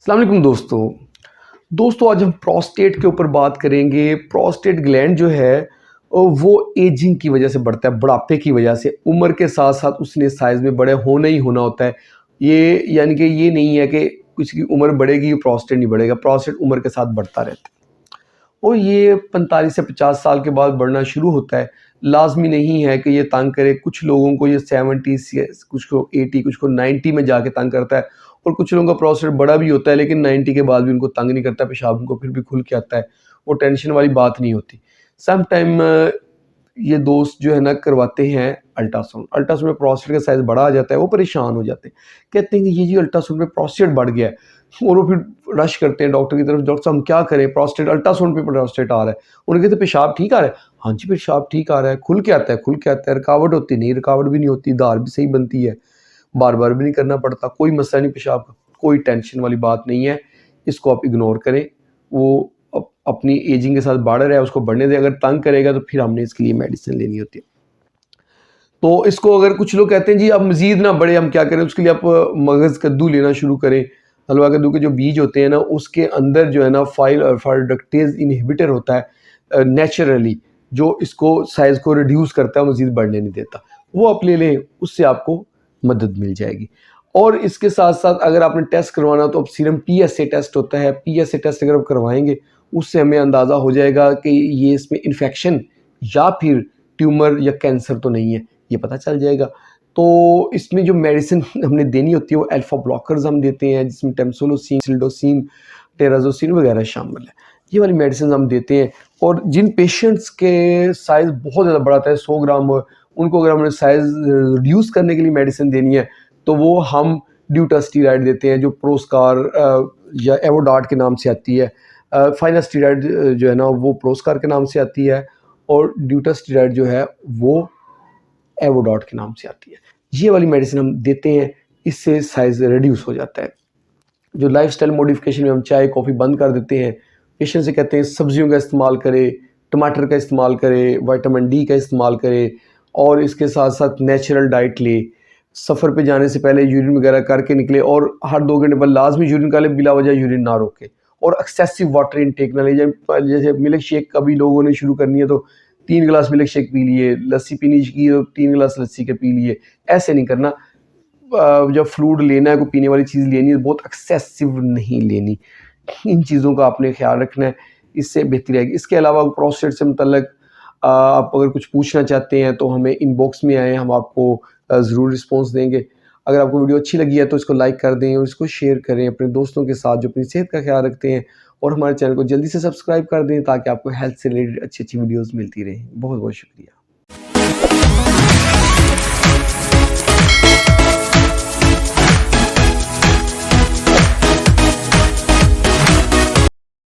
अस्सलाम वालेकुम दोस्तों आज हम प्रोस्टेट के ऊपर बात करेंगे। प्रोस्टेट ग्लैंड जो है वो एजिंग की वजह से बढ़ता है, बुढ़ापे की वजह से। उम्र के साथ साथ उसने साइज़ में बड़े होना ही होना होता है। ये यानी कि ये नहीं है कि किसी की उम्र बढ़ेगी प्रोस्टेट नहीं बढ़ेगा। प्रोस्टेट उम्र के साथ बढ़ता रहता है और ये 45 से 50 साल के बाद बढ़ना शुरू होता है। लाज़मी नहीं है कि ये तंग करे। कुछ लोगों को ये 70 से, कुछ को 80, कुछ को 90 में जाके तंग करता है और कुछ लोगों का प्रोस्टेट बड़ा भी होता है लेकिन 90 के बाद भी उनको तंग नहीं करता, पेशाब उनको फिर भी खुल के आता है। वो टेंशन वाली बात नहीं होती। सम टाइम ये दोस्त जो है ना करवाते हैं अल्ट्रासाउंड। अल्ट्रासाउंड में प्रोस्टेट का साइज़ बड़ा आ जाता है, वो परेशान हो जाते हैं। कहते हैं कि ये जी अल्ट्रासाउंड में प्रोस्टेट बढ़ गया है और वो फिर रश करते हैं डॉक्टर की तरफ, डॉक्टर साहब हम क्या करें, प्रोस्टेट अल्ट्रासाउंड पे प्रोस्टेट आ रहा है। उन्हें कहते पेशाब ठीक आ रहा है, हाँ जी पेशाब ठीक आ रहा है, खुल के आता है, खुल के आता है। रुकावट होती नहीं, रुकावट भी नहीं होती, धार भी सही बनती है, बार बार भी नहीं करना पड़ता, कोई मसला नहीं पेशाब का। कोई टेंशन वाली बात नहीं है, इसको आप इग्नोर करें। वो अपनी एजिंग के साथ बढ़ रहा है, उसको बढ़ने दें। अगर तंग करेगा तो फिर हमने इसके लिए मेडिसिन लेनी होती है। तो इसको अगर कुछ लोग कहते हैं जी अब मज़ीद ना बढ़े, हम क्या करें, उसके लिए आप मगज़ कद्दू लेना शुरू करें। हलवा कद्दू के जो बीज होते हैं ना, उसके अंदर जो है ना फाइल अल्फा रिडक्टेज़ इनहिबिटर होता है नेचुरली, जो इसको साइज़ को रिड्यूस करता है, मज़ीद बढ़ने नहीं देता। वो आप ले लें, उससे आपको मदद मिल जाएगी। और इसके साथ साथ अगर आपने टेस्ट करवाना तो अब सीरम पीएसए टेस्ट होता है। पीएसए टेस्ट अगर आप करवाएंगे उससे हमें अंदाज़ा हो जाएगा कि ये इसमें इन्फेक्शन या फिर ट्यूमर या कैंसर तो नहीं है, ये पता चल जाएगा। तो इसमें जो मेडिसिन हमने देनी होती है वो अल्फा ब्लॉकर्स हम देते हैं, जिसमें टेम्सोलोसिन, सिल्डोसिन, टेराजोसिन वगैरह शामिल है। ये वाली मेडिसिन हम देते हैं। और जिन पेशेंट्स के साइज़ बहुत ज़्यादा बड़ा था, 100 ग्राम हो, उनको अगर हमने साइज़ रिड्यूस करने के लिए मेडिसिन देनी है तो वो हम ड्यूटास्टीराइड देते हैं, जो प्रोस्कार या एवोडार्ट के नाम से आती है। फाइनास्टीराइड जो है ना वो प्रोस्कार के नाम से आती है और ड्यूटास्टीराइड जो है वो एवोडार्ट के नाम से आती है। ये वाली मेडिसिन हम देते हैं, इससे साइज़ रिड्यूस हो जाता है। जो लाइफस्टाइल मॉडिफिकेशन में हम चाय कॉफ़ी बंद कर देते हैं, पेशेंट से कहते हैं सब्जियों का इस्तेमाल करें, टमाटर का इस्तेमाल करें, विटामिन डी का इस्तेमाल करें और इसके साथ साथ नेचुरल डाइट लें। सफ़र पे जाने से पहले यूरिन वगैरह करके निकले और हर 2 घंटे बाद लाजमी यूरिन कर ले, बिला वजह यूरिन ना रोके। और एक्सेसिव वाटर इनटेक ना ले। जैसे मिल्क शेक कभी लोगों ने शुरू करनी है तो 3 गिलास मिल्क शेक पी लिए, लस्सी पीनी की तो 3 गिलास लस्सी के पी लिए, ऐसे नहीं करना। जब फ्लूइड लेना है, कोई पीने वाली चीज़ लेनी है, बहुत एक्सेसिव नहीं लेनी। इन चीज़ों का आपने ख्याल रखना है, इससे बेहतरी आएगी। इसके अलावा प्रोस्टेट से मुतल्लिक आप अगर कुछ पूछना चाहते हैं तो हमें इनबॉक्स में आएँ, हम आपको ज़रूर रिस्पॉन्स देंगे। अगर आपको वीडियो अच्छी लगी है तो इसको लाइक कर दें और इसको शेयर करें अपने दोस्तों के साथ जो अपनी सेहत का ख्याल रखते हैं, और हमारे चैनल को जल्दी से सब्सक्राइब कर दें ताकि आपको हेल्थ से रिलेटेड अच्छी-अच्छी वीडियोज़ मिलती रहें। बहुत-बहुत शुक्रिया।